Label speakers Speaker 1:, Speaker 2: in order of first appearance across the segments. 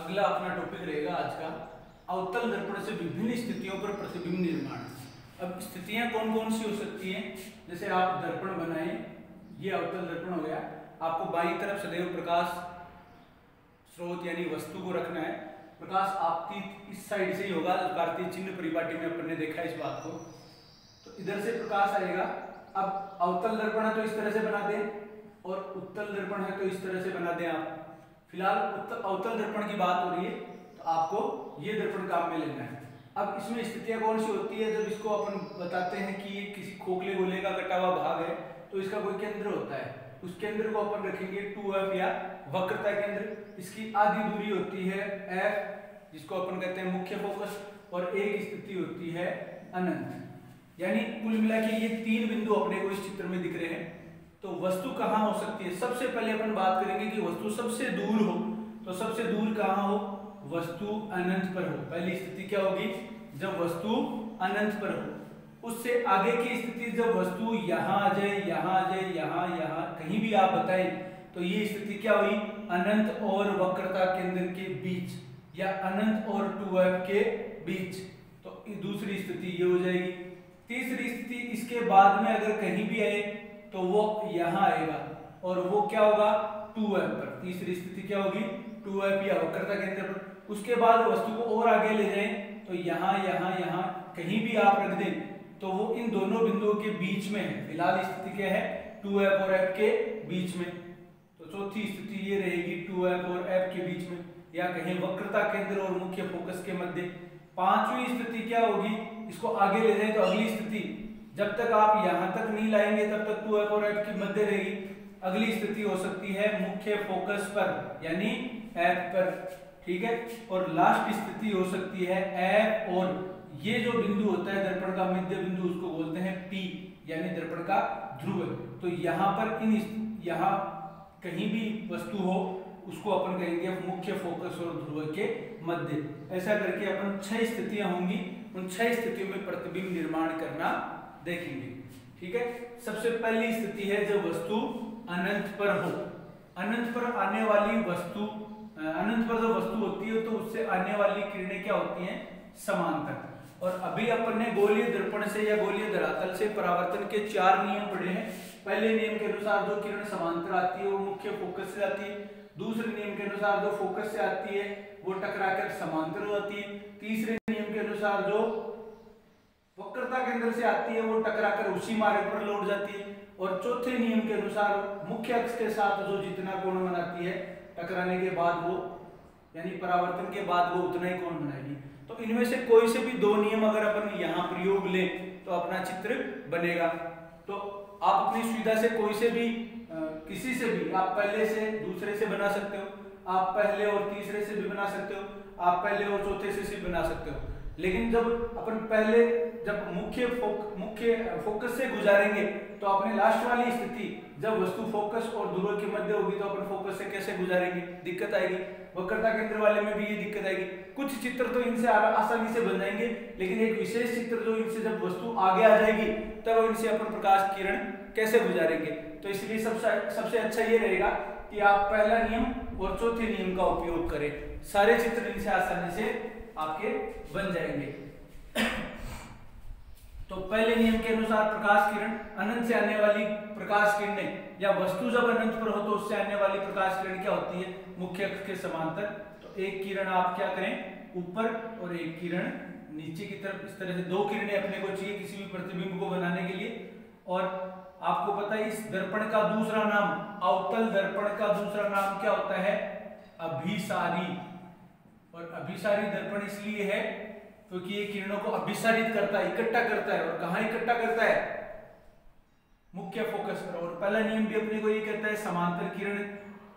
Speaker 1: अगला अपना टॉपिक रहेगा आज का अवतल दर्पण से विभिन्न स्थितियों पर प्रतिबिंब निर्माण। अब स्थितियां कौन कौन सी हो सकती हैं? जैसे आप दर्पण बनाए, ये अवतल दर्पण हो गया। आपको बाईं तरफ सदैव प्रकाश स्रोत यानी वस्तु को रखना है। प्रकाश आपकी इस साइड से ही होगा, भारतीय चिन्ह परिपाटी में अपन ने देखा इस बात को। तो इधर से प्रकाश आएगा। अब अवतल दर्पण है तो इस तरह से बना दें और उत्तल दर्पण है तो इस तरह से बना दें। आप फिलहाल अवतल दर्पण की बात हो रही है तो आपको ये दर्पण काम में लेना है। अब इसमें स्थितियां कौन सी होती है? जब इसको अपन बताते हैं कि ये किसी खोखले गोले का कटा हुआ भाग है तो इसका कोई केंद्र होता है, उस केंद्र को अपन रखेंगे 2f या वक्रता केंद्र। इसकी आधी दूरी होती है f, जिसको अपन कहते हैं मुख्य फोकस, और एक स्थिति होती है अनंत। यानी कुल मिला के ये तीन बिंदु अपने को इस चित्र में दिख रहे हैं। तो वस्तु कहाँ हो सकती है? सबसे पहले अपन बात करेंगे कि वस्तु सबसे दूर हो, तो सबसे दूर कहाँ हो? वस्तु अनंत पर हो। पहली स्थिति क्या होगी? जब वस्तु अनंत पर हो। उससे आगे की स्थिति जब वस्तु यहाँ आ जाए, यहाँ आ जाए, यहाँ कहीं भी आप बताएं तो ये स्थिति क्या हुई? अनंत और वक्रता केंद्र के बीच या अनंत और 2f के बीच। तो दूसरी स्थिति ये हो जाएगी। तीसरी स्थिति इसके बाद में अगर कहीं भी आए तो वो यहाँ आएगा और वो क्या होगा? 2f पर। तीसरी स्थिति क्या होगी? 2f या वक्रता केंद्र पर। उसके बाद वस्तु को और आगे ले जाएं तो यहाँ कहीं भी आप रख दें तो वो इन दोनों बिंदुओं के बीच में है। फिलहाल स्थिति क्या है? 2f और f के बीच में। तो चौथी स्थिति ये रहेगी 2f और f के बीच में, या कहीं वक्रता केंद्र और मुख्य फोकस के मध्य। पांचवी स्थिति क्या होगी? इसको आगे ले जाएं तो अगली स्थिति, जब तक आप यहां तक नहीं लाएंगे तब तक 2f और f की मध्य रहेगी। अगली स्थिति हो सकती है मुख्य फोकस पर यानी f पर, ठीक है। और लास्ट स्थिति हो सकती है f और ये जो बिंदु होता है दर्पण का मध्य बिंदु, उसको बोलते हैं P यानी दर्पण का ध्रुव। तो यहाँ पर यहाँ कहीं भी वस्तु हो उसको अपन कहेंगे मुख्य फोकस और ध्रुव के मध्य। ऐसा करके अपन 6 स्थितियां होंगी, उन 6 स्थितियों में प्रतिबिंब निर्माण करना देखेंगे, ठीक है। सबसे पहली स्थिति है जब वस्तु अनंत पर हो। अनंत पर आने वाली वस्तु, अनंत पर जब वस्तु होती है तो उससे आने वाली किरणें क्या होती हैं? समांतर। और अभी अपन ने गोलीय दर्पण से या गोलीय धरातल से परावर्तन के 4 नियम पढ़े हैं। पहले नियम के अनुसार जो किरण समांतर आती है वो मुख्य फोकस से आती है। दूसरे नियम के अनुसार जो फोकस से आती है वो टकराकर समांतर हो जाती है। तीसरे नियम के अनुसार जो वक्रता केंद्र से आती है वो टकराकर उसी मार्ग पर लौट जाती है। और चौथे नियम के अनुसार मुख्य अक्ष के साथ जो जितना कोण बनाती है टकराने के बाद वो यानी परावर्तन के बाद वो उतना ही कोण बनाएगी। तो इनमें से कोई से भी 2 नियम अगर अपन यहाँ प्रयोग लें तो अपना चित्र बनेगा। तो आप अपनी सुविधा से कोई से भी किसी से भी, आप पहले से दूसरे से बना सकते हो, आप पहले और तीसरे से भी बना सकते हो, आप पहले और चौथे से भी बना सकते हो। लेकिन जब अपन पहले जब मुख्य फोकस से गुजारेंगे तो अपने लास्ट वाली स्थिति जब वस्तु फोकस और ध्रुव के मध्य होगी तो अपन फोकस से कैसे गुजारेंगे? दिक्कत आएगी। वक्रता केंद्र वाले में भी ये दिक्कत आएगी। कुछ चित्र तो इनसे आसानी से बन जाएंगे, लेकिन एक विशेष चित्र जो इनसे जब वस्तु आगे आ जाएगी तब इनसे अपन प्रकाश किरण कैसे गुजारेंगे। तो इसलिए सबसे अच्छा ये रहेगा कि आप पहला नियम और चौथे नियम का उपयोग करें। सारे चित्र इनसे आसानी से आपके बन जाएंगे। तो पहले नियम के अनुसार प्रकाश किरण, अनंत से आने वाली प्रकाश किरणें या वस्तु जब अनंत पर हो तो उससे आने वाली प्रकाश किरण क्या होती है? मुख्य अक्ष के समांतर। तो एक किरण आप क्या करें? ऊपर, और एक किरण नीचे की तरफ। इस तरह से 2 किरणें अपने को चाहिए किसी भी प्रतिबिंब को बनाने के लिए। और आपको पता है इस दर्पण का दूसरा नाम, अवतल दर्पण का दूसरा नाम क्या होता है? अभिसारी। और अभिसारी दर्पण इसलिए है क्योंकि ये किरणों को अभिसारित करता है, इकट्ठा करता है। और कहाँ इकट्ठा करता है? मुख्य फोकस पर। और पहला नियम भी अपने को ये कहता है समांतर किरण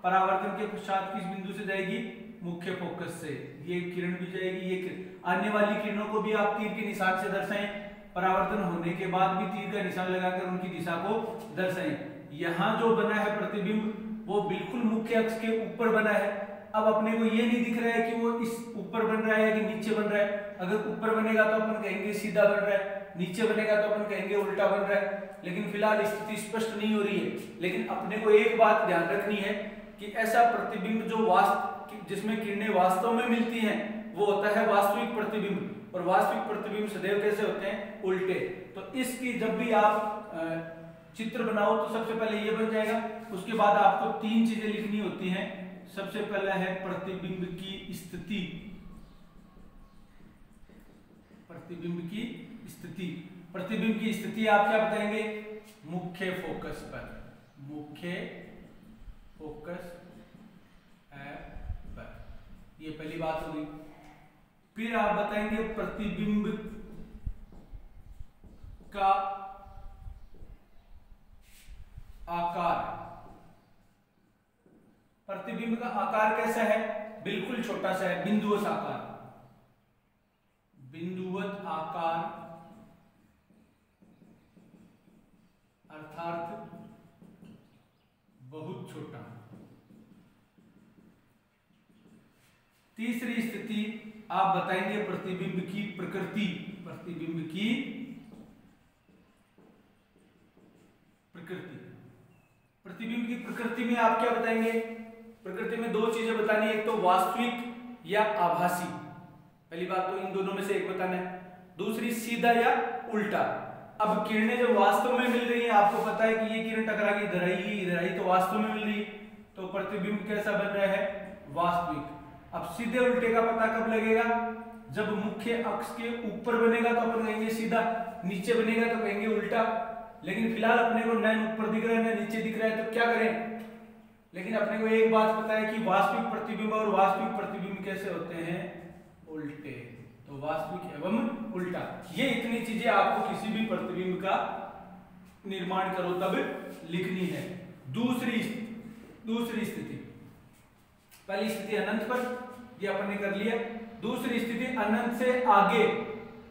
Speaker 1: परावर्तन के पश्चात किस बिंदु से जाएगी? मुख्य फोकस से। ये किरण भी जाएगी, ये किरण। आने वाली किरणों को भी आप तीर के निशान से दर्शाएं। परावर्तन होने के बाद भी तीर का निशान लगाकर उनकी दिशा को दर्शाएं। यहाँ जो बना है प्रतिबिंब वो बिल्कुल मुख्य अक्ष के ऊपर बना है। अब अपने को ये नहीं दिख रहा है कि वो इस ऊपर बन रहा है कि नीचे बन रहा है। अगर ऊपर बनेगा तो अपन कहेंगे सीधा बन रहा है, नीचे बनेगा तो अपन कहेंगे उल्टा बन रहा है। लेकिन फिलहाल स्थिति स्पष्ट नहीं हो रही है। लेकिन अपने को एक बात ध्यान रखनी है कि ऐसा प्रतिबिंब जो जिसमें किरणें वास्तव में मिलती हैं वो होता है वास्तविक प्रतिबिंब, और वास्तविक प्रतिबिंब सदैव कैसे होते हैं? उल्टे। तो इसकी जब भी आप चित्र बनाओ तो सबसे पहले ये बन जाएगा, उसके बाद आपको तीन चीजें लिखनी होती हैं। सबसे पहला है प्रतिबिंब की स्थिति, प्रतिबिंब की स्थिति। प्रतिबिंब की स्थिति आप क्या बताएंगे? मुख्य फोकस पर, मुख्य फोकस पर, ये पहली बात होगी। फिर आप बताएंगे प्रतिबिंब का आकार। प्रतिबिंब का आकार कैसा है? बिल्कुल छोटा सा है, बिंदुवत आकार, बिंदुवत आकार अर्थात बहुत छोटा। तीसरी स्थिति आप बताएंगे प्रतिबिंब की प्रकृति, प्रतिबिंब की प्रकृति। प्रतिबिंब की प्रकृति में आप क्या बताएंगे? प्रकृति में दो चीजें बतानी है, एक तो वास्तविक या आभासी, पहली बात तो इन दोनों में से एक बताना है, दूसरी सीधा या उल्टा। अब किरणें जो वास्तव में मिल रही है, आपको पता है कि ये किरण टकरा के इधर आई तो वास्तव में मिल रही है, तो प्रतिबिंब कैसा बन रहा है? वास्तविक। अब सीधे उल्टे का पता कब लगेगा? जब मुख्य अक्ष के ऊपर बनेगा तो अपन कहेंगे सीधा, नीचे बनेगा तो कहेंगे उल्टा। लेकिन फिलहाल अपने को न ऊपर दिख रहा है न नीचे दिख रहा है, तो क्या करें? लेकिन अपने को एक बात पता है कि वास्तविक प्रतिबिंब और वास्तविक प्रतिबिंब कैसे होते हैं? उल्टे। तो वास्तविक एवं उल्टा, ये इतनी चीजें आपको किसी भी प्रतिबिंब का निर्माण करो तब लिखनी है। दूसरी स्थिति, पहली स्थिति अनंत पर, ये अपन ने कर लिया। दूसरी स्थिति अनंत से आगे।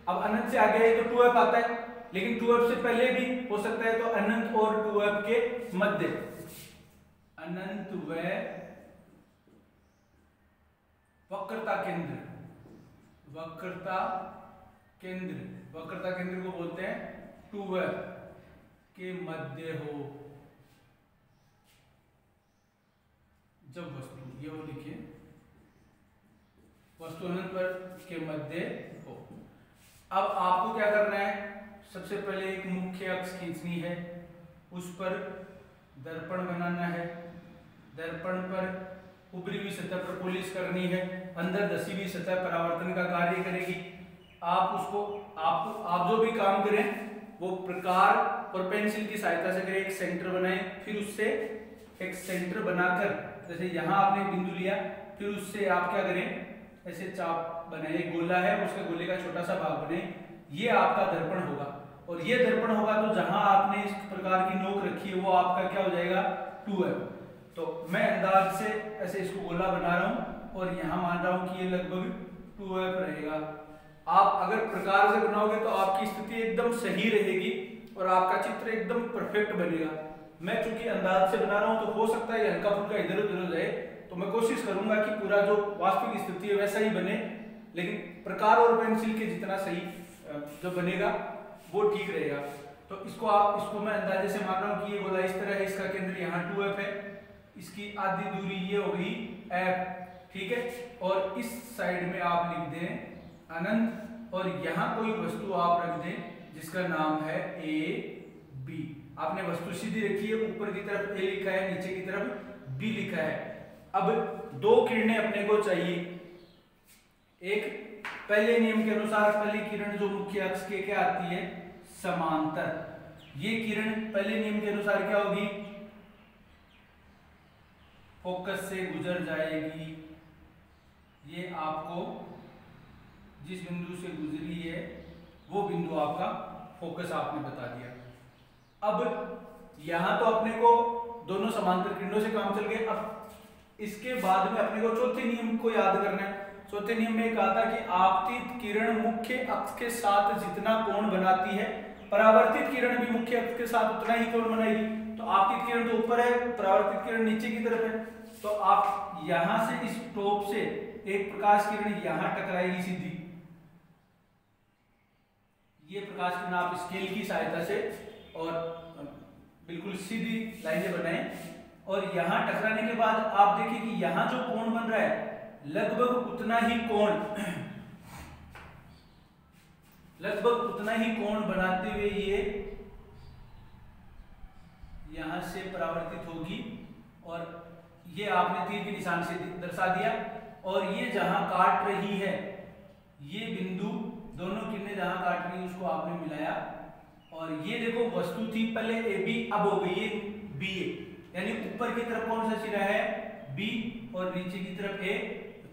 Speaker 1: अब अनंत से आगे है तो 2f आता है, लेकिन 2f से पहले भी हो सकता है, तो अनंत और 2f के मध्य, अनंत व वक्रता केंद्र, वक्रता केंद्र, वक्रता केंद्र को बोलते हैं 2f के मध्य हो जब वस्तु, ये वो लिखिए, वस्तु अनंत पर के मध्य हो। अब आपको क्या करना है? सबसे पहले एक मुख्य अक्ष खींचनी है, उस पर दर्पण बनाना है, दर्पण पर ऊपरी हुई सतह पर पॉलिश करनी है, अंदर धसी हुई सतह परावर्तन का कार्य करेगी। आप उसको आप जो भी काम करें वो प्रकार और पेंसिल की सहायता से करें, एक सेंटर बनाएं, फिर उससे एक सेंटर बनाकर, जैसे यहाँ आपने बिंदु लिया, फिर उससे आप क्या करें? ऐसे चाप बनाए, गोला है उसके गोले का छोटा सा भाग बने, ये आपका दर्पण होगा। और ये दर्पण होगा तो जहां आपने इस प्रकार की नोक रखी है वो आपका क्या हो जाएगा? 2f। तो मैं अंदाज से ऐसे इसको गोला बना रहा हूं और यहां मान रहा हूं कि ये लगभग 2f रहेगा। आप अगर प्रकार से बनाओगे तो आपकी स्थिति एकदम सही रहेगी और आपका चित्र एकदम परफेक्ट बनेगा। मैं चूंकि अंदाज से बना रहा हूं तो हो सकता है हल्का फुल्का इधर उधर हो जाए, तो मैं कोशिश करूंगा कि पूरा जो वास्तविक स्थिति है वैसा ही बने, लेकिन प्रकार और पेंसिल के जितना सही जो बनेगा वो ठीक रहेगा। तो इसको मैं अंदाजे से मान रहा हूं कि ये गोला इस तरह है, इसका केंद्र यहाँ 2f है, इसकी आधी दूरी ये हो गई f, ठीक है। और इस साइड में आप लिख दें अनंत, और यहाँ कोई वस्तु आप रख दें जिसका नाम है a b। आपने वस्तु सीधी रखी है, ऊपर की तरफ a लिखा है, नीचे की तरफ b लिखा है। अब दो किरणें अपने को चाहिए। एक, पहले नियम के अनुसार पहली किरण जो मुख्य अक्ष के क्या आती है? समांतर। ये किरण पहले नियम के अनुसार क्या होगी? फोकस से गुजर जाएगी। ये आपको जिस बिंदु से गुजरी है वो बिंदु आपका फोकस आपने बता दिया। अब यहां तो अपने को दोनों समांतर किरणों से काम चल गया। अब इसके बाद में अपने को चौथे नियम को याद करना है। चौथे नियम में कहा था कि आपतित किरण मुख्य अक्ष के साथ जितना कोण बनाती है, परावर्तित किरण भी मुख्य अक्ष के साथ उतना ही कोण बनाएगी। तो आपतित किरण तो ऊपर है, परावर्तित किरण नीचे की तरफ है, तो आप यहां से इस टॉप से एक प्रकाश किरण यहां टकराएगी सीधी। ये प्रकाश किरण आप स्केल की सहायता से और बिल्कुल सीधी लाइनें बनाएं, और यहां टकराने के बाद आप देखिए कि यहां जो कोण बन रहा है लगभग उतना ही कोण बनाते हुए ये यहां से परावर्तित होगी और ये आपने तीर के निशान से दर्शा दिया। और ये जहां काट रही है, ये बिंदु दोनों किरणें जहां काट रही है उसको आपने मिलाया और ये देखो वस्तु थी पहले ए बी, अब हो गई ये बी ए, यानी ऊपर की तरफ कौन सा सिरा है बी और नीचे की तरफ ए।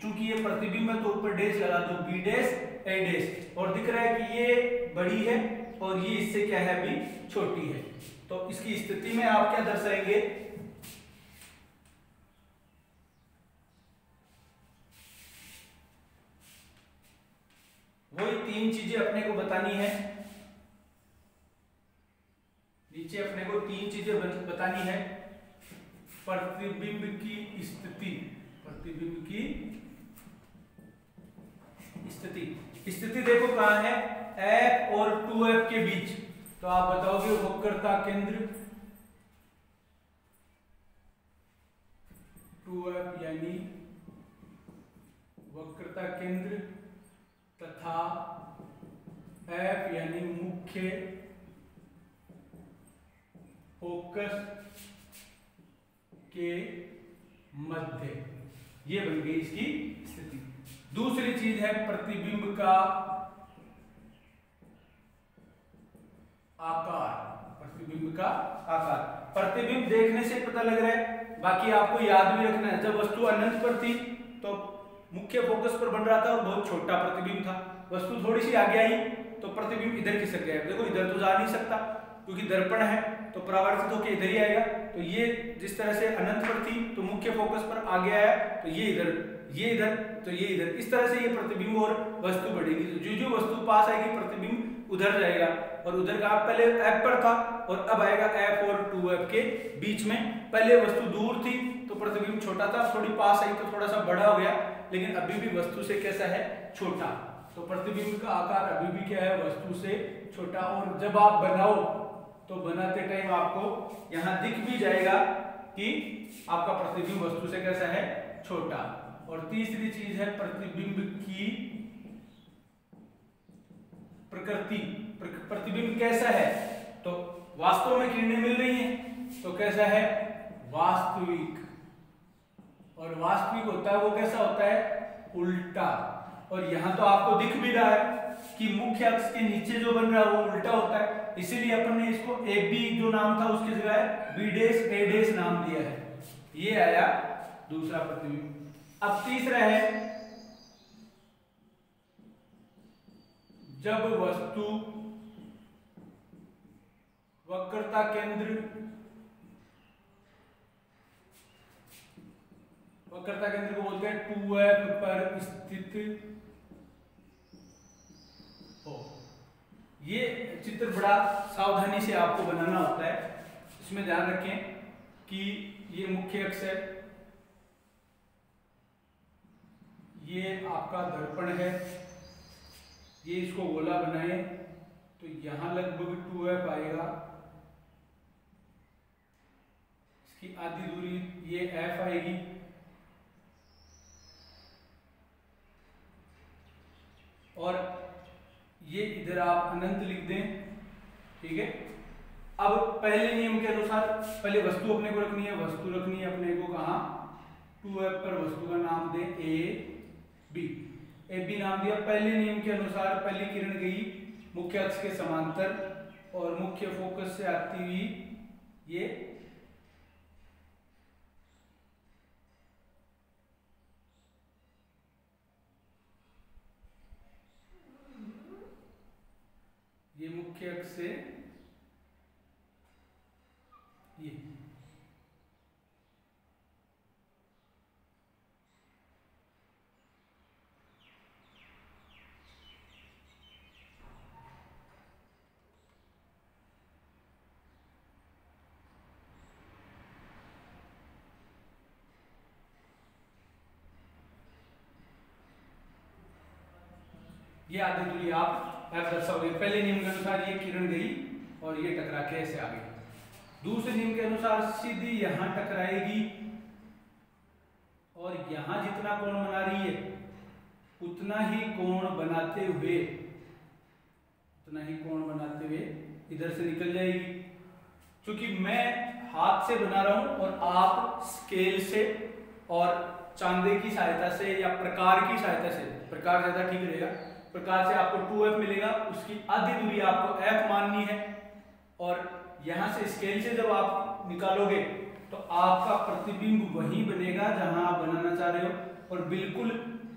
Speaker 1: चूंकि ये प्रतिबिंब है तो ऊपर डैश लगा दो बी डैश ए डैश और दिख रहा है कि ये बड़ी है और ये इससे क्या है अभी छोटी है। तो इसकी स्थिति में आप क्या दर्शाएंगे, वही तीन चीजें अपने को बतानी है। नीचे अपने को तीन चीजें बतानी है। प्रतिबिंब की स्थिति, प्रतिबिंब की स्थिति देखो कहां है, F और 2F के बीच। तो आप बताओगे वक्रता केंद्र 2F यानी वक्रता केंद्र तथा F यानी मुख्य फोकस के मध्य, ये बन गई इसकी स्थिति। दूसरी चीज है प्रतिबिंब का आकार, प्रतिबिंब का आकार। प्रतिबिंब देखने से पता लग रहा है, बाकी आपको याद भी रखना है, जब वस्तु अनंत पर थी तो मुख्य फोकस पर बन रहा था और बहुत छोटा प्रतिबिंब था। वस्तु थोड़ी सी आगे आई तो प्रतिबिंब इधर खिसक गया। देखो इधर तो जा नहीं सकता क्योंकि दर्पण है तो परावर्तित होकर इधर ही आएगा। तो ये जिस तरह से अनंत पर थी तो मुख्य फोकस पर आगे आया तो ये इधर, ये इधर, तो ये इधर, इस तरह से ये प्रतिबिंब और वस्तु बढ़ेगी। तो जो जो वस्तु पास आएगी प्रतिबिंब उधर जाएगा और उधर का पहले F पर था और अब आएगा F और 2F के बीच में। पहले वस्तु दूर थी तो प्रतिबिंब छोटा था, थोड़ी पास आई तो थोड़ा सा बड़ा हो गया, लेकिन अभी भी वस्तु से कैसा है छोटा। तो प्रतिबिंब का आकार अभी भी क्या है वस्तु से छोटा। और जब आप बनाओ तो बनाते टाइम आपको यहां दिख भी जाएगा कि आपका प्रतिबिंब वस्तु से कैसा है छोटा। और तीसरी चीज है प्रतिबिंब की प्रकृति। प्रतिबिंब कैसा है, तो वास्तव में किरणें मिल रही हैं तो कैसा है वास्तविक, और वास्तविक होता है वो कैसा होता है उल्टा। और यहां तो आपको दिख भी रहा है कि मुख्य अक्ष के नीचे जो बन रहा है वो उल्टा होता है, इसीलिए अपन ने इसको ए बी जो नाम था उसकी जगह बी डैश ए डैश नाम दिया है। ये आया दूसरा प्रतिबिंब। अब तीसरा है जब वस्तु वक्रता केंद्र को बोलते हैं 2F पर स्थित हो। ये चित्र बड़ा सावधानी से आपको बनाना होता है, इसमें ध्यान रखें कि ये मुख्य अक्ष है, ये आपका दर्पण है, ये इसको गोला बनाए तो यहां लगभग 2F आएगा, इसकी आधी दूरी ये F आएगी, और ये इधर आप अनंत लिख दें। ठीक है, अब पहले नियम के अनुसार पहले वस्तु अपने को रखनी है, वस्तु रखनी है अपने को कहां 2F पर, वस्तु का नाम दे ए बी नाम दिया। पहले नियम के अनुसार पहली किरण गई मुख्य अक्ष के समांतर और मुख्य फोकस से आती हुई ये मुख्य अक्ष से ये आधी दूरी आप F दर्शाओगे। पहले नियम के अनुसार ये किरण गई और ये टकरा के ऐसे आ गई। दूसरे नियम के अनुसार सीधी यहां टकराएगी और यहां जितना कोण बना रही है उतना ही कोण बनाते हुए इधर से निकल जाएगी। क्योंकि मैं हाथ से बना रहा हूं और आप स्केल से और चांदे की सहायता से या प्रकार की सहायता से, प्रकार ज्यादा ठीक रहेगा, प्रकार से आपको 2f मिलेगा, उसकी आधी दूरी आपको f माननी है और यहां से स्केल से जब आप निकालोगे तो आपका प्रतिबिंब वही बनेगा जहां आप बनाना चाह रहे हो। और बिल्कुल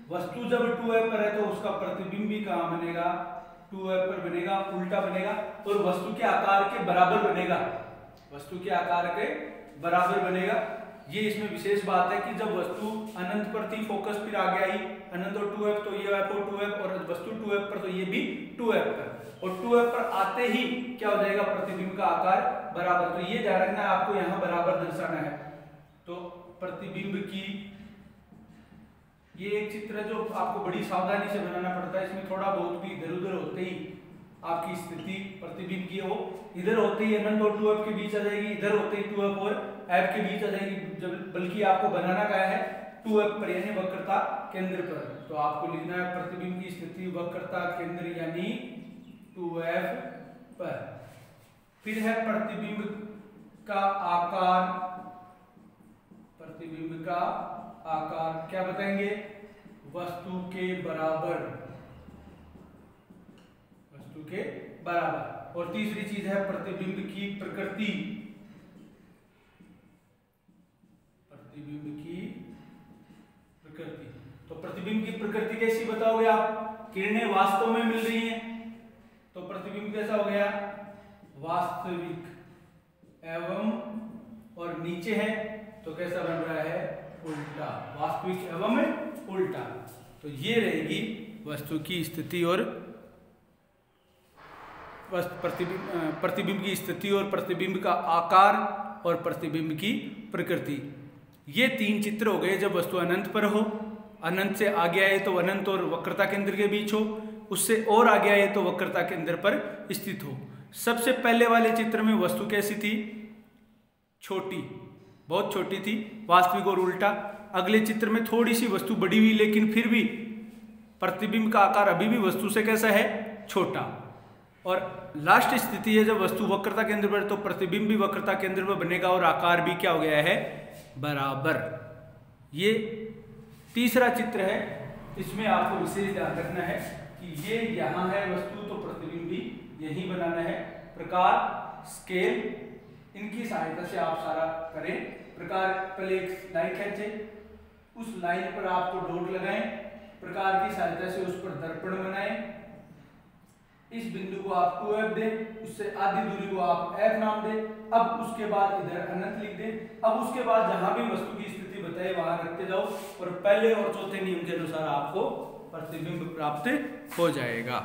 Speaker 1: वस्तु जब 2f पर है तो उसका प्रतिबिंब भी कहां बनेगा, 2f पर बनेगा, उल्टा बनेगा और वस्तु के आकार के बराबर बनेगा, वस्तु के आकार के बराबर बनेगा। ये इसमें विशेष बात है कि जब वस्तु अनंत पर थी, फोकस फिर आगे आई अनंत और 2f, तो ये f और 2f, और वस्तु 2f पर तो ये भी 2f पर, और 2f पर आते ही क्या हो जाएगा, प्रतिबिंब का आकार बराबर। तो ये ध्यान रखना है आपको, यहाँ बराबर दर्शाना है। तो प्रतिबिंब की ये एक चित्र है जो आपको बड़ी सावधानी से बनाना पड़ता है। इसमें थोड़ा बहुत भी इधर उधर होते ही आपकी स्थिति प्रतिबिंब की वो इधर होते ही अनंत और 2f के बीच आ जाएगी, इधर होते ही 2f और f के बीच आ जाएगी, जब बल्कि आपको बनाना क्या है 2f पर यानी वक्रता केंद्र पर। तो आपको लिखना है प्रतिबिंब की स्थिति वक्रता केंद्र यानी 2f पर। फिर है प्रतिबिंब का आकार, प्रतिबिंब का आकार क्या बताएंगे, वस्तु के बराबर, वस्तु के बराबर। और तीसरी चीज है प्रतिबिंब की प्रकृति, प्रतिबिंब की प्रकृति। तो प्रतिबिंब की प्रकृति कैसी बताओगे आप, किरणें वास्तव में मिल रही हैं तो प्रतिबिंब कैसा हो गया, वास्तविक एवं, और नीचे है तो कैसा बन रहा है, उल्टा, वास्तविक एवं उल्टा। तो ये रहेगी वस्तु की स्थिति और प्रतिबिंब की स्थिति और प्रतिबिंब का आकार और प्रतिबिंब की प्रकृति। ये तीन चित्र हो गए जब वस्तु अनंत पर हो, अनंत से आगे आए तो अनंत और वक्रता केंद्र के बीच हो, उससे और आगे आए तो वक्रता केंद्र पर स्थित हो। सबसे पहले वाले चित्र में वस्तु कैसी थी, छोटी, बहुत छोटी थी, वास्तविक और उल्टा। अगले चित्र में थोड़ी सी वस्तु बड़ी हुई लेकिन फिर भी प्रतिबिंब का आकार अभी भी वस्तु से कैसा है, छोटा। और लास्ट स्थिति है जब वस्तु वक्रता केंद्र पर, तो प्रतिबिंब भी वक्रता केंद्र पर बनेगा और आकार भी क्या हो गया है, बराबर। ये तीसरा चित्र है, इसमें आपको विशेष ध्यान रखना है कि ये यहाँ है वस्तु तो प्रतिबिंब भी यही बनाना है। प्रकार, स्केल, इनकी सहायता से आप सारा करें। प्रकार, पहले एक लाइन खींचे, उस लाइन पर आपको डॉट लगाएं, प्रकार की सहायता से उस पर दर्पण बनाएं, इस बिंदु को आप 2f दें, उससे आधी दूरी को आप f नाम दें। अब उसके बाद इधर अनंत लिख दें। अब उसके बाद जहां भी वस्तु की स्थिति बताए वहां रखते जाओ और पहले और चौथे नियम के अनुसार आपको प्रतिबिंब प्राप्त हो जाएगा।